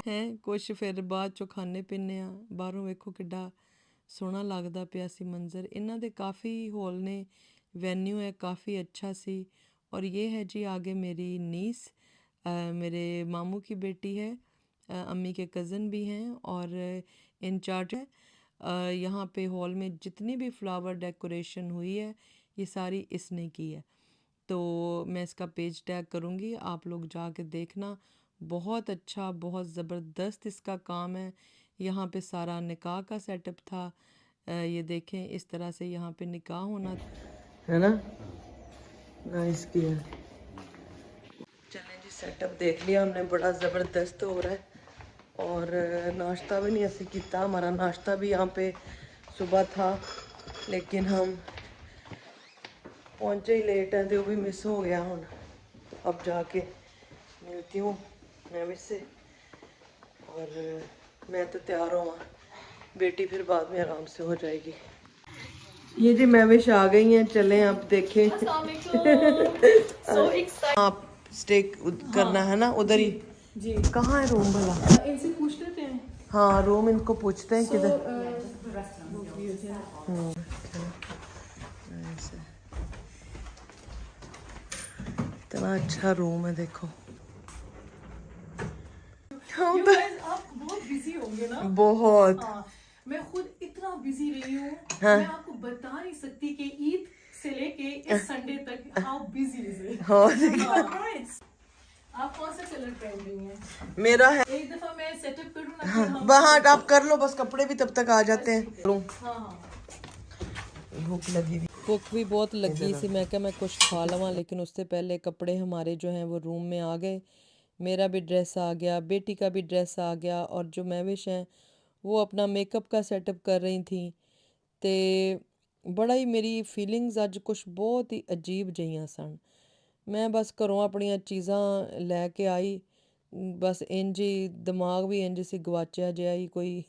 हैं कुछ फिर बाद चो खाने पीने आ बाहरों वेखो किड्डा सोहना लगदा पिया सी मंजर। इन्हां दे काफ़ी हॉल ने, वेन्यू है काफ़ी अच्छा सी। और ये है जी आगे मेरी नीस, मेरे मामू की बेटी है, अम्मी के कज़न भी हैं और इंचार्ज है। यहाँ पे हॉल में जितनी भी फ्लावर डेकोरेशन हुई है ये सारी इसने की है। तो मैं इसका पेज टैग करूँगी, आप लोग जाके देखना। बहुत अच्छा, बहुत ज़बरदस्त इसका काम है। यहाँ पे सारा निकाह का सेटअप था। ये देखें इस तरह से यहाँ पे निकाह होना है ना। नाइस किया। चलें जी, सेटअप देख लिया हमने, बड़ा ज़बरदस्त हो रहा है। और नाश्ता भी नहीं ऐसे किया, हमारा नाश्ता भी यहाँ पे सुबह था, लेकिन हम पहुँचे ही लेट हैं तो वो भी मिस हो गया। हूँ अब जाके मिलती हूँ मैं से, और मैं तो तैयार हुआ, बेटी फिर बाद में आराम से हो जाएगी। ये जी महविश आ गई हैं, चलें अब देखें। आप स्टे करना है ना उधर ही जी। कहाँ है रूम भला? इनसे पूछ लेते हैं। हाँ रूम इनको पूछते हैं किधर। इतना अच्छा रूम है देखो। आप बहुत बिजी होंगे ना? बहुत। हाँ, मैं खुद इतना बिजी रही हूँ। हाँ? मैं आपको बता नहीं सकती कि ईद से लेके इस संडे तक हाउ बिजी इज इट। हाँ। आप कौन सा कलर पहन रही हैं? मेरा है। एक दफा मैं सेटअप करूँ ना। हाँ, वहाँ आप कर लो, बस कपड़े भी तब तक आ जाते हैं। हाँ हाँ। भूख लगी हुई, भूख भी बहुत लगी सी। मैं क्या मैं कुछ खा लवां, लेकिन उससे पहले कपड़े हमारे जो हैं वो रूम में आ गए। मेरा भी ड्रेस आ गया, बेटी का भी ड्रेस आ गया, और जो महविश हैं वो अपना मेकअप का सेटअप कर रही थी। ते बड़ा ही मेरी फीलिंग्स अज कुछ बहुत ही अजीब जिहियां सन। मैं बस घरों अपनियां चीज़ां लैके आई, बस इंज ही दिमाग भी इंज सी गवाचा जिहा ही, कोई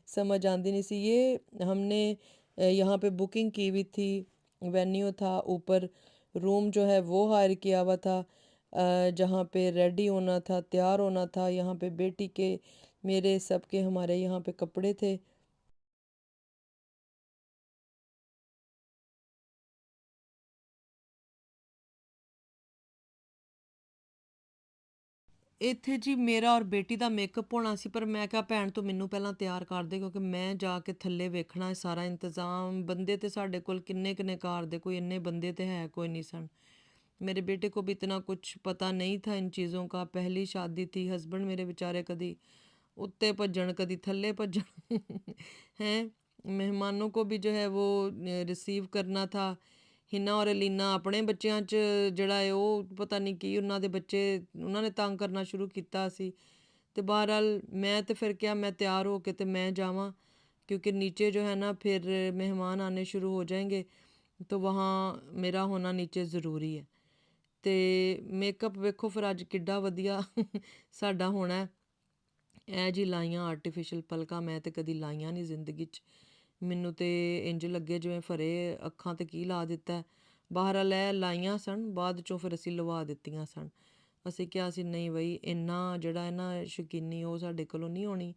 समझ आती नहीं सी। ये हमने यहाँ पे बुकिंग की हुई थी, वेन्यू था ऊपर, रूम जो है वो हायर किया हुआ था, जहाँ पे रेडी होना था, तैयार होना था। यहाँ पे बेटी के, मेरे, सबके, हमारे यहाँ पे कपड़े थे। ਇੱਥੇ ਜੀ ਮੇਰਾ ਔਰ ਬੇਟੀ ਦਾ ਮੇਕਅਪ ਹੋਣਾ ਸੀ, ਪਰ ਮੈਂ ਕਿਹਾ ਭੈਣ ਤੂੰ ਮੈਨੂੰ ਪਹਿਲਾਂ ਤਿਆਰ ਕਰ ਦੇ, ਕਿਉਂਕਿ ਮੈਂ ਜਾ ਕੇ ਥੱਲੇ ਵੇਖਣਾ ਹੈ ਸਾਰਾ ਇੰਤਜ਼ਾਮ। ਬੰਦੇ ਤੇ ਸਾਡੇ ਕੋਲ ਕਿੰਨੇ ਕਿੰਨੇ ਕਾਰ ਦੇ, ਕੋਈ ਇੰਨੇ ਬੰਦੇ ਤੇ ਹੈ ਕੋਈ नहीं सन। मेरे बेटे को भी इतना कुछ पता नहीं था इन चीज़ों का, पहली शादी थी। हस्बैंड मेरे बेचारे कदी उत्ते भज्जन कदी थल्ले भज्जन हैं। मेहमानों को भी जो है वो रिसीव करना था। हिना और लीना अपने बच्चों च ਜਿਹੜਾ ਹੈ ਉਹ ਪਤਾ ਨਹੀਂ ਕੀ ਉਹਨਾਂ ਦੇ ਬੱਚੇ, ਉਹਨਾਂ ਨੇ ਤੰਗ ਕਰਨਾ ਸ਼ੁਰੂ ਕੀਤਾ ਸੀ। ਤੇ बहरहाल मैं तो फिर क्या, मैं तैयार हो के तो मैं जावां, क्योंकि नीचे जो है ना फिर मेहमान आने शुरू हो जाएंगे, तो वहाँ मेरा होना नीचे ज़रूरी है। ਤੇ ਮੇਕਅਪ ਵੇਖੋ ਫਿਰ ਅੱਜ ਕਿੱਡਾ ਵਧੀਆ ਸਾਡਾ ਹੋਣਾ ਹੈ। ਇਹ ਜੀ ਲਾਈਆਂ ਆਰਟੀਫਿਸ਼ਲ ਪਲਕਾਂ, ਮੈਂ ਤੇ ਕਦੀ ਲਾਈਆਂ ਨਹੀਂ ਜ਼ਿੰਦਗੀ 'ਚ। ਮੈਨੂੰ ਤੇ ਇੰਜ ਲੱਗੇ ਜਿਵੇਂ ਫਰੇ ਅੱਖਾਂ ਤੇ ਕੀ ਲਾ ਦਿੱਤਾ। ਬਹਰਹਾਲ ਇਹ ਲਾਈਆਂ ਸਨ, ਬਾਅਦ ਚੋਂ ਫਿਰ ਅਸੀਂ ਲਵਾ ਦਿੱਤੀਆਂ ਸਨ। ਅਸੀਂ ਕਿਹਾ ਸੀ ਨਹੀਂ ਬਈ ਇੰਨਾ ਜਿਹੜਾ ਹੈ ਨਾ ਸ਼ੌਕੀਨੀ ਉਹ ਸਾਡੇ ਕੋਲੋਂ ਨਹੀਂ ਹੋਣੀ,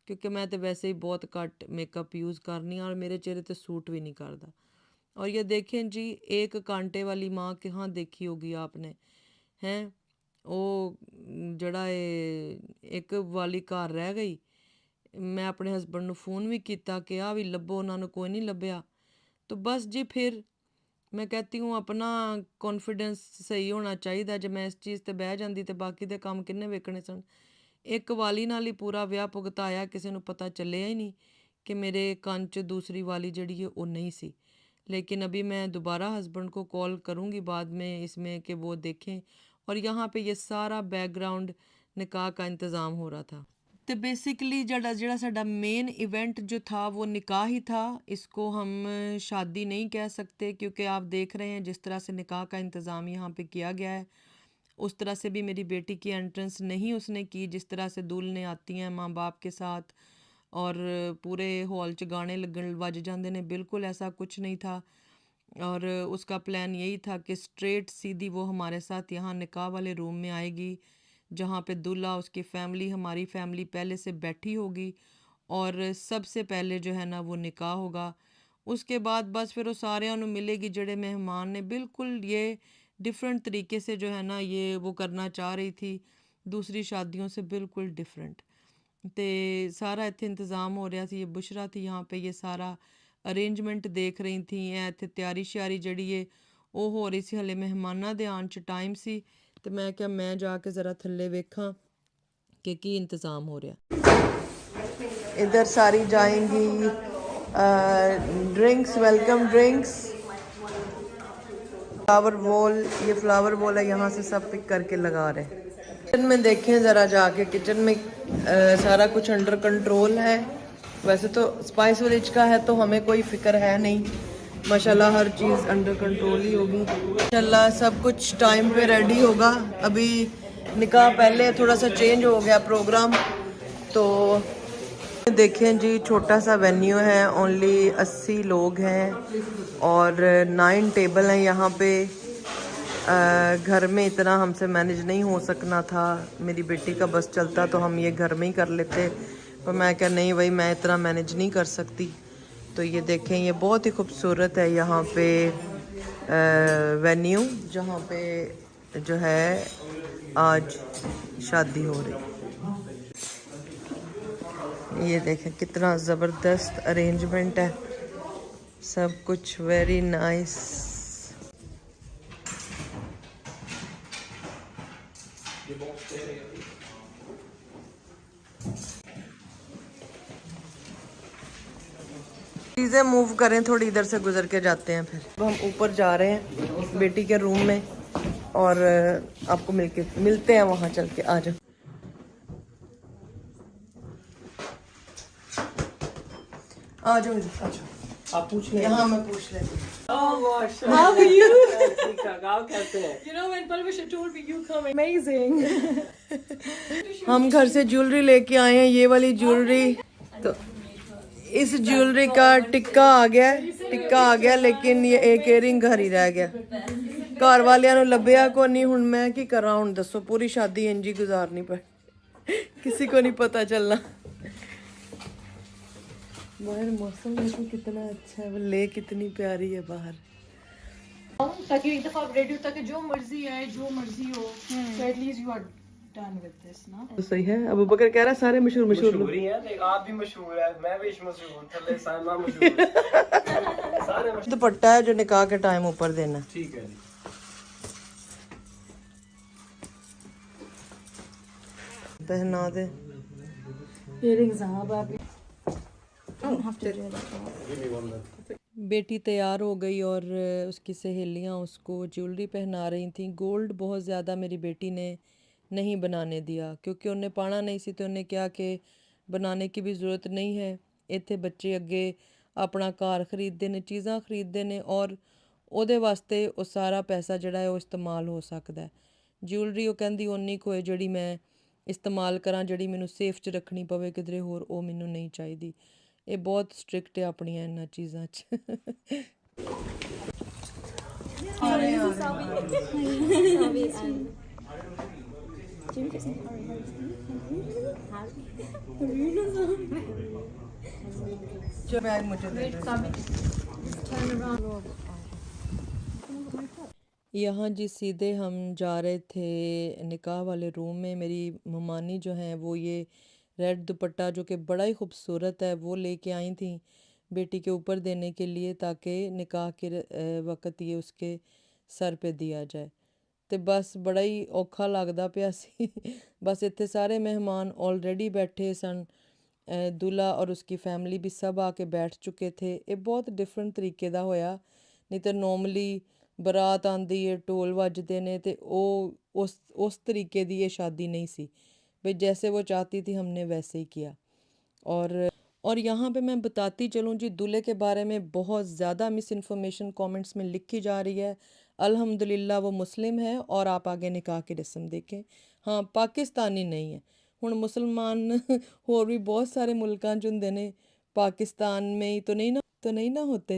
क्योंकि मैं तो वैसे ही बहुत घट मेकअप यूज़ करनी, और मेरे चेहरे तो सूट भी नहीं करता। और ये देखें जी, एक कांटे वाली माँ कहाँ देखी होगी आपने, हैं वो जड़ा एक वाली घर रह गई। मैं अपने हस्बैंड ਨੂੰ फ़ोन भी किया कि आ भी लभो, उन्होंने कोई नहीं लभ्या। तो बस जी फिर मैं कहती हूँ अपना कॉन्फिडेंस सही होना चाहिए। जे मैं इस चीज़ ते बह जाती तो बाकी दे काम किन्ने वेखने सन। एक वाली नाल ही पूरा विआह भुगताया, किसी ਨੂੰ पता ਚੱਲਿਆ ही नहीं कि मेरे ਕੰਨ 'ਚ दूसरी वाली जड़ी है वो नहीं सी। लेकिन अभी मैं दोबारा हस्बैंड को कॉल करूँगी बाद में इसमें कि वो देखें। और यहाँ पे ये सारा बैकग्राउंड निकाह का इंतज़ाम हो रहा था। तो बेसिकली जड़ा जड़ा साडा मेन इवेंट जो था वो निकाह ही था। इसको हम शादी नहीं कह सकते, क्योंकि आप देख रहे हैं जिस तरह से निकाह का इंतज़ाम यहाँ पे किया गया है, उस तरह से भी मेरी बेटी की एंट्रेंस नहीं उसने की जिस तरह से दूल्हनें आती हैं माँ बाप के साथ और पूरे हॉल च गाने लगन वज जाते ने, बिल्कुल ऐसा कुछ नहीं था। और उसका प्लान यही था कि स्ट्रेट सीधी वो हमारे साथ यहाँ निकाह वाले रूम में आएगी, जहाँ पे दूल्हा, उसकी फैमिली, हमारी फैमिली पहले से बैठी होगी और सबसे पहले जो है ना वो निकाह होगा। उसके बाद बस फिर वो सारिਆਂ ਨੂੰ मिलेगी ਜਿਹੜੇ मेहमान ने। बिल्कुल ये डिफरेंट तरीके से जो है ना ये वो करना चाह रही थी, दूसरी शादियों से बिल्कुल डिफरेंट। ਤੇ ਸਾਰਾ ਇੱਥੇ ਇੰਤਜ਼ਾਮ ਹੋ ਰਿਹਾ ਸੀ। ਇਹ ਬੁਸ਼ਰਾ ਥੀ यहाँ पे, ये सारा ਅਰੇਂਜਮੈਂਟ ਦੇਖ ਰਹੀ ਥੀ। ਇਹ ਇੱਥੇ ਤਿਆਰੀ ਸ਼ਿਆਰੀ ਜਿਹੜੀ ਏ ਉਹ ਹੋ ਰਹੀ ਸੀ। ਹਲੇ ਮਹਿਮਾਨਾਂ ਦੇ ਆਉਣ 'ਚ ਟਾਈਮ ਸੀ ਤੇ ਮੈਂ ਕਿਹਾ ਮੈਂ ਜਾ ਕੇ ज़रा ਥੱਲੇ ਵੇਖਾਂ कि ਕੀ इंतज़ाम हो रहा। इधर सारी जाएंगी drinks, welcome drinks, flower wall. ये फ्लावर वॉल है, यहाँ से सब पिक करके लगा रहे हैं। किचन में देखें ज़रा जाके, किचन में सारा कुछ अंडर कंट्रोल है। वैसे तो स्पाइस विलेज का है तो हमें कोई फिक्र है नहीं, माशाल्लाह हर चीज़ अंडर कंट्रोल ही होगी माशाल्लाह। सब कुछ टाइम पे रेडी होगा। अभी निकाह पहले थोड़ा सा चेंज हो गया प्रोग्राम। तो देखें जी, छोटा सा वेन्यू है, ओनली 80 लोग हैं और 9 टेबल हैं यहाँ पे। घर में इतना हमसे मैनेज नहीं हो सकना था। मेरी बेटी का बस चलता तो हम ये घर में ही कर लेते, पर मैं क्या नहीं भाई, मैं इतना मैनेज नहीं कर सकती। तो ये देखें, ये बहुत ही खूबसूरत है यहाँ पे वेन्यू, जहाँ पे जो है आज शादी हो रही। ये देखें कितना ज़बरदस्त अरेंजमेंट है, सब कुछ वेरी नाइस। चीज़ें मूव करें थोड़ी, इधर से गुजर के जाते हैं। फिर अब हम ऊपर जा रहे हैं बेटी के रूम में और आपको मिलते हैं वहाँ चल के। आ जाओ। आ जाओ, आप पूछ ले। यहाँ मैं पूछ लेती हूँ। How are you? आप कैसे हैं? You know when Parvish told me you come, amazing. हम घर से ज्वेलरी लेके आए हैं, ये वाली ज्वेलरी। तो इस ज्वेलरी का टिक्का आ गया, लेकिन ये एक इयरिंग घर ही रह गया। घर वालियां नूं लभ्या को नहीं। हुण मैं की करा, हुण दसो, पूरी शादी इंज ही गुजारनी पड़ी, किसी को नहीं पता चलना। बाहर मौसम देखो कितना अच्छा है, वो लेक कितनी प्यारी है बाहर। ताकि एक दफा रेडी हो, ताकि जो मर्जी आए जो मर्जी हो, so at least you are done with this ना। तो सही है। अबू बकर कह रहा है सारे मशहूर मशहूर ही हैं, देख आप भी मशहूर है, मैं भी मशहूर, थल्ले साइमा मशहूर, सारे मशहूर। दुपट्टा है जो निकाह के टाइम ऊपर देना। ठीक है जी। पहना दे। Earrings हाँ बाबी। बेटी तैयार हो गई और उसकी सहेलियां उसको ज्वेलरी पहना रही थी। गोल्ड बहुत ज़्यादा मेरी बेटी ने नहीं बनाने दिया, क्योंकि उन्हें पाना नहीं सी, तो उन्हें क्या कि बनाने की भी ज़रूरत नहीं है। इत्थे बच्चे अगे अपना कार खरीदते ने, चीज़ां खरीदते ने और ਉਹਦੇ ਵਾਸਤੇ ਉਹ ਸਾਰਾ ਪੈਸਾ ਜਿਹੜਾ ਹੈ ਉਹ ਇਸਤੇਮਾਲ ਹੋ ਸਕਦਾ ਹੈ। ज्वेलरी ਉਹ ਕਹਿੰਦੀ ਉਨੀ ਕੁ ਹੋਏ ਜਿਹੜੀ ਮੈਂ ਇਸਤੇਮਾਲ ਕਰਾਂ, ਜਿਹੜੀ ਮੈਨੂੰ ਸੇਫ 'ਚ ਰੱਖਣੀ ਪਵੇ ਕਿਧਰੇ ਹੋਰ, ਉਹ ਮੈਨੂੰ ਨਹੀਂ ਚਾਹੀਦੀ। ਇਹ ਬਹੁਤ ਸਟ੍ਰਿਕਟ ਹੈ ਆਪਣੀਆਂ ਇਹਨਾਂ ਚੀਜ਼ਾਂ 'ਚ। यहाँ जी सीधे हम जा रहे थे निकाह वाले रूम में। मेरी ममानी जो हैं वो ये रेड दुपट्टा जो कि बड़ा ही खूबसूरत है वो लेके आई थी बेटी के ऊपर देने के लिए, ताकि निकाह के वक्त ये उसके सर पे दिया जाए। तो बस बड़ा ही औखा लगदा पिया सी। बस इत्थे सारे मेहमान ऑलरेडी बैठे सन, दूल्हा और उसकी फैमिली भी सब आके बैठ चुके थे। ये बहुत डिफरेंट तरीके दा होया, नहीं तो नॉर्मली बरात आंदी है, ढोल वजदे ने, ते उस तरीके दी ये शादी नहीं सी भाई। जैसे वो चाहती थी हमने वैसे ही किया। और यहाँ पे मैं बताती चलूँ जी, दूल्हे के बारे में बहुत ज़्यादा मिस इन्फॉर्मेशन कमेंट्स में लिखी जा रही है। अल्हम्दुलिल्लाह वो मुस्लिम है और आप आगे निकाह की रस्म देखें। हाँ, पाकिस्तानी नहीं है। हुण मुसलमान होर भी बहुत सारे मुल्कां च हुंदे ने, पाकिस्तान में ही तो नहीं ना होते।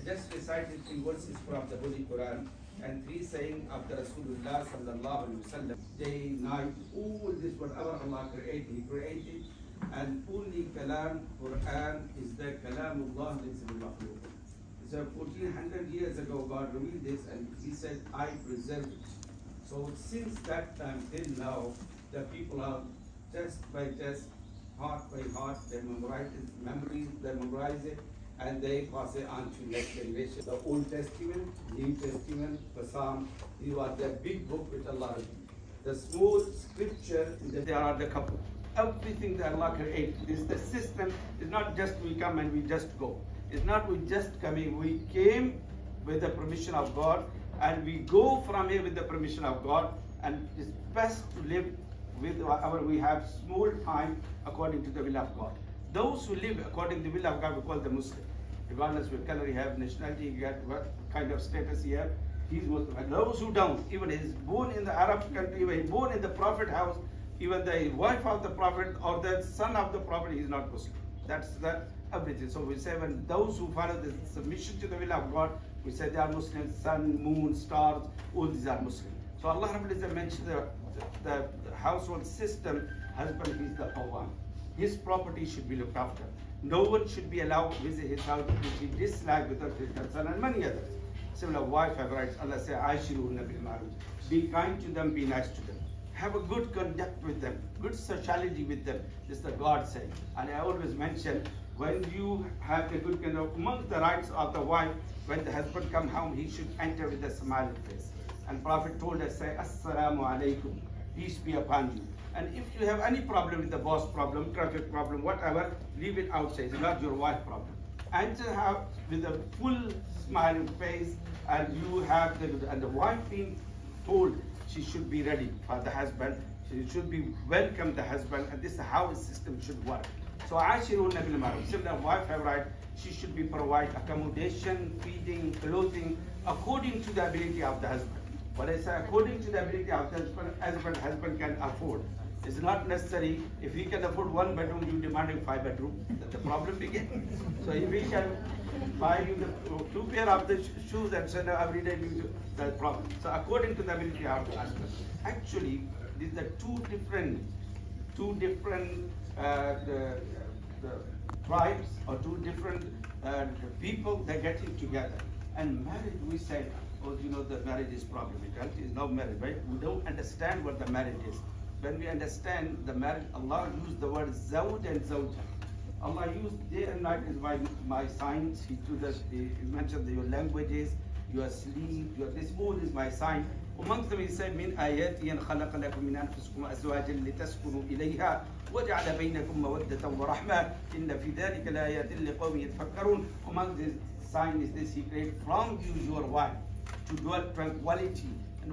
I just recited 3 verses from the Holy Quran and 3 sayings of the Rasulullah sallallahu alaihi wasallam. Day, night, all this whatever Allah created, He created, and only Kalam Quran is the Kalamullah laysa bil-makhluq. So 1400 years ago God revealed this and He said, I preserve it. So since that time till now, the people are just by just, heart by heart, they memorize it, and they pass it on to next generation. The Old Testament, New Testament, the Psalm, these are the big book which Allah revealed. The small scripture, there are the couple. Everything that Allah created is the system. It's not just we come and we just go. It's not we just coming. We came with the permission of God, and we go from here with the permission of God. And it's best to live with whatever we have small time according to the will of God. Those who live according to the will of God, we call them Muslim. Regardless what color he have, nationality he got, what kind of status he have, he's Muslim. And those who don't, even he's born in the Arab country, even he's born in the Prophet house, even the wife of the Prophet or the son of the Prophet, he's not Muslim. That's everything. So we say when those who follow the submission to the will of God, we say they are Muslims. Sun, moon, stars, all these are Muslim. So Allah Rabbul Izzah mentioned the household system. Husband is the Qawwam. His property should be looked after. No one should be allowed to visit his house which he dislikes without his consent, and many others. Similar wife have rights. Allah says, Aishiruhunna bil ma'ruf. Be kind to them, be nice to them. Have a good conduct with them, good sociality with them. This is the God saying. And I always mention, when you have the good conduct, among the rights of the wife, when the husband come home, he should enter with a smiling face. And Prophet told us, say, Assalamu alaikum, peace be upon you. And if you have any problem with the boss problem, traffic problem, whatever, leave it outside. It's not your wife problem. And to have with a full smiling face, and you have the wife being told she should be ready for the husband. She should be welcome the husband, and this is how the system should work. So Ashiruna bil ma'ruf. Similar wife have right. She should be provide accommodation, feeding, clothing, according to the ability of the husband. But I say according to the ability of the husband can afford. It's not necessary. If he can afford 1 bedroom, you demanding 5 bedroom. The problem begins. So if he can buy you the 2 pair of the shoes and send every day, that's problem. So according to the ability of the husband. Actually, these are two different the tribes or two different people. They're getting together. And marriage, we said, oh, you know, the marriage is problematic. It's not marriage, right? We don't understand what the marriage is. When we understand the marriage, Allah used the word zawj and zawja. Allah used day and night is my signs. He mentioned your languages, your sleep, your this all is my sign. Amongst them he said, min ayati an khalaqa lakum min anfusikum azwajan litaskunu ilayha waja'ala bainakum mawaddatan wa rahma inna fi dhalika laayatin liqawmin yatafakkarun. Among the sign is this: He created from you your wife to dwell tranquility. And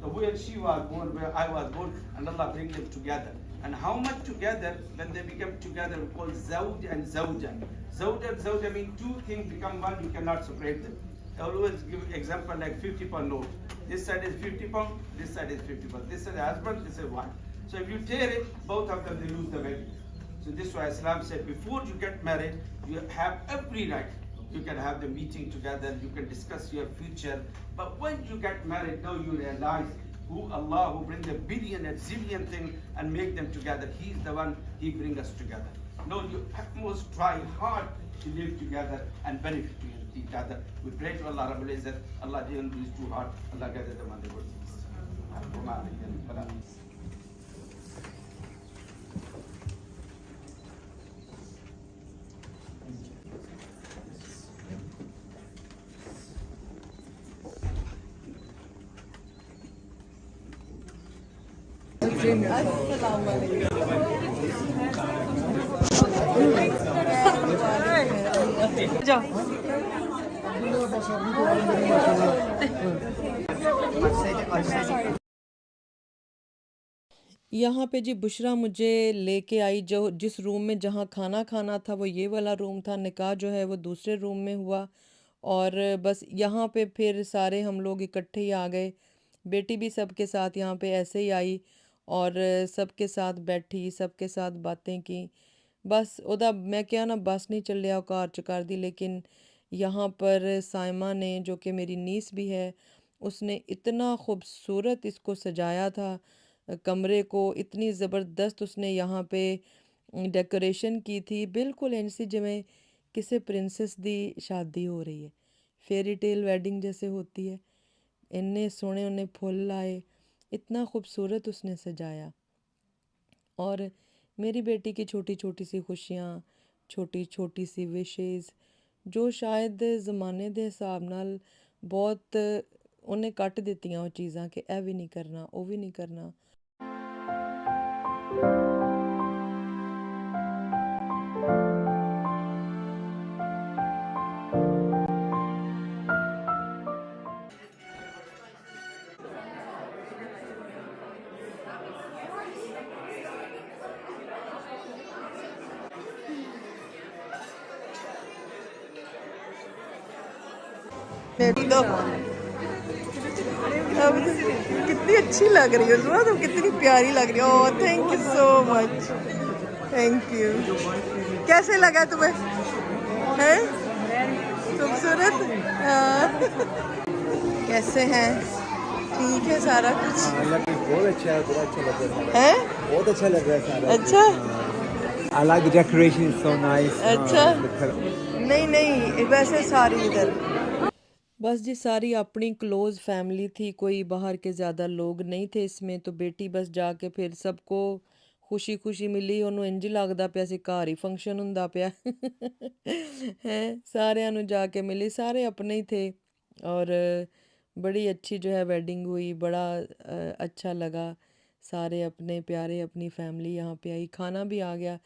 So where she was born, where I was born, and Allah bring them together. And how much together? When they become together, we call zawj and zawja. Zawj and zawja mean two things become one. You cannot separate them. I always give example like 50 pound note. This side is 50 pound. This side is 50 pound. This is husband. This is wife. So if you tear it, both of them they lose the value. So this is why Islam said before you get married, you have every right you can have the meeting together, you can discuss your future. But when you get married, now you realize who Allah, who brings a billion and zillion things and make them together. He's the one, He brings us together. No, you must try hard to live together and benefit to each other. We pray to Allah Rabbul Izzat, Allah didn't do this too hard, Allah gather them on the good things. जाओ। यहाँ पे जी बुशरा मुझे लेके आई, जो जिस room में जहाँ खाना खाना था वो ये वाला रूम था, निकाह जो है वो दूसरे रूम में हुआ। और बस यहाँ पे फिर सारे हम लोग इकट्ठे ही आ गए। बेटी भी सबके साथ यहाँ पे ऐसे ही आई और सबके साथ बैठी, सबके साथ बातें की। बस ओदा मैं क्या ना बस नहीं चलिया कार चकार दी। लेकिन यहाँ पर साइमा ने, जो कि मेरी नीस भी है, उसने इतना खूबसूरत इसको सजाया था, कमरे को इतनी ज़बरदस्त उसने यहाँ पे डेकोरेशन की थी, बिल्कुल ऐसी जिवें किसी प्रिंसेस दी शादी हो रही है, फेरी टेल वेडिंग जैसे होती है। इन्ने सोहने उन्हें फुल लाए, इतना खूबसूरत उसने सजाया। और मेरी बेटी की छोटी छोटी सी खुशियाँ, छोटी छोटी सी विशेज़, जो शायद ज़माने दे हिसाब नाल बहुत उन्हें कट दित्तियां वो चीज़ां कि ए भी नहीं करना, वो भी नहीं करना। बेटी तो अब कितनी अच्छी लग रही हो सुना, तुम कितनी प्यारी लग रही हो। Oh thank you so much, thank you. कैसे लगा तुम्हें? हैं खूबसूरत? हाँ। कैसे हैं? ठीक है सारा कुछ? बहुत अच्छा है, बहुत अच्छा लग रहा है। हैं? बहुत अच्छा लग रहा है सारा। अच्छा। I like the decoration, it's so nice. अच्छा। the नहीं नहीं, वैसे सारी इधर बस जी सारी अपनी क्लोज़ फैमिली थी, कोई बाहर के ज़्यादा लोग नहीं थे इसमें। तो बेटी बस जाके फिर सबको खुशी खुशी मिली, ਉਹਨੂੰ ਇੰਜ ਲੱਗਦਾ ਪਿਆ ਸੀ ਘਰ ਹੀ ਫੰਕਸ਼ਨ ਹੁੰਦਾ ਪਿਆ है। सारिਆਂ ਨੂੰ जाके मिली, सारे अपने ही थे। और बड़ी अच्छी जो है वेडिंग हुई, बड़ा अच्छा लगा। सारे अपने प्यारे, अपनी फैमिली यहाँ पे आई। खाना भी आ गया,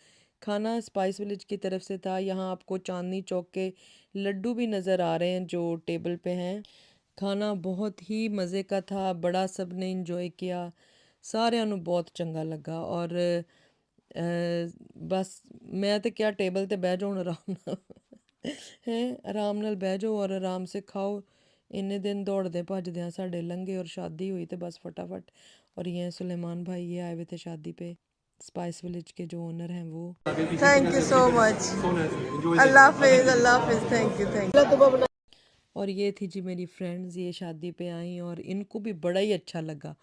खाना स्पाइस विलेज की तरफ से था। यहाँ आपको चांदनी चौक के लड्डू भी नज़र आ रहे हैं जो टेबल पे हैं। खाना बहुत ही मज़े का था, बड़ा सब ने इंजॉय किया, साਰਿਆਂ ਨੂੰ बहुत चंगा लगा। और बस मैं तो क्या टेबल ते बह जाओ ਹੁਣ आराम ਨਾਲ ਹੈ, ਆਰਾਮ ਨਾਲ ਬਹਿ ਜਾਓ और आराम से खाओ। इन्ने दिन दौड़दे भजदे साढ़े लंघे और शादी हुई तो बस फटाफट। और ये सुलेमान भाई ये आए हुए थे शादी पे, स्पाइस विलेज के जो ओनर हैं वो। थैंक यू सो मच, अल्लाह हाफिज़, अल्लाह हाफिज़, थैंक यू। और ये थी जी मेरी फ्रेंड्स, ये शादी पे आई और इनको भी बड़ा ही अच्छा लगा।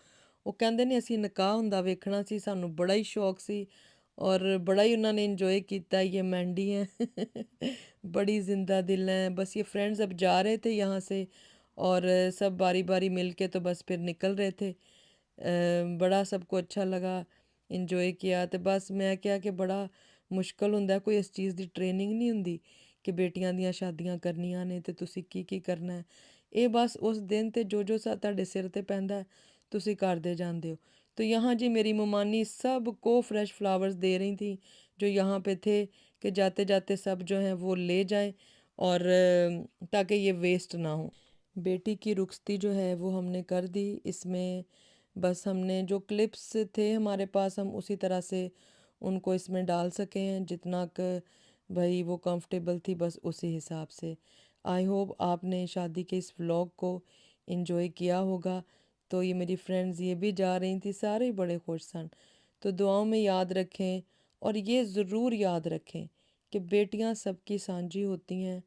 वो कहते ने असी निकाह हुंदा वेखना सी, सानू बड़ा ही शौक सी और बड़ा ही उन्होंने इंजॉय किया। ये मैंडी हैं बड़ी ज़िंदा दिल हैं। बस ये फ्रेंड्स अब जा रहे थे यहाँ से और सब बारी बारी मिल के तो बस फिर निकल रहे थे। बड़ा सबको अच्छा लगा, इंजॉय किया। तो बस मैं क्या कि बड़ा मुश्किल हुंदा, कोई इस चीज़ की ट्रेनिंग नहीं हुंदी कि बेटियां दियां शादियां करनियां ने ते तुसी की करना है। ये बस उस दिन ते जो तुहाडे सिर ते पैंदा है तुसी करदे जांदे हो। तो यहाँ जी मेरी ममानी सबको फ्रेश फ्लावर्स दे रही थी जो यहाँ पे थे, कि जाते जाते सब जो हैं वो ले जाएं और ताकि ये वेस्ट ना हो। बेटी की रुखसती जो है वो हमने कर दी। इसमें बस हमने जो क्लिप्स थे हमारे पास, हम उसी तरह से उनको इसमें डाल सके हैं जितना क भाई वो कंफर्टेबल थी, बस उसी हिसाब से। आई होप आपने शादी के इस व्लॉग को इन्जॉय किया होगा। तो ये मेरी फ्रेंड्स ये भी जा रही थी, सारे ही बड़े खुश सन। तो दुआओं में याद रखें और ये ज़रूर याद रखें कि बेटियां सबकी सांझी होती हैं,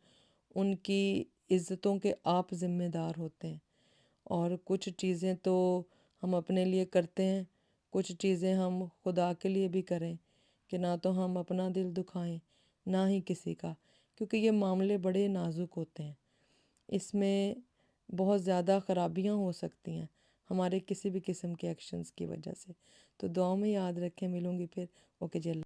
उनकी इज़्ज़तों के आप ज़िम्मेदार होते हैं। और कुछ चीज़ें तो हम अपने लिए करते हैं, कुछ चीज़ें हम खुदा के लिए भी करें कि ना तो हम अपना दिल दुखाएं ना ही किसी का, क्योंकि ये मामले बड़े नाजुक होते हैं। इसमें बहुत ज़्यादा ख़राबियाँ हो सकती हैं हमारे किसी भी किस्म के एक्शंस की वजह से। तो दुआ में याद रखें। मिलूँगी फिर। ओके जी।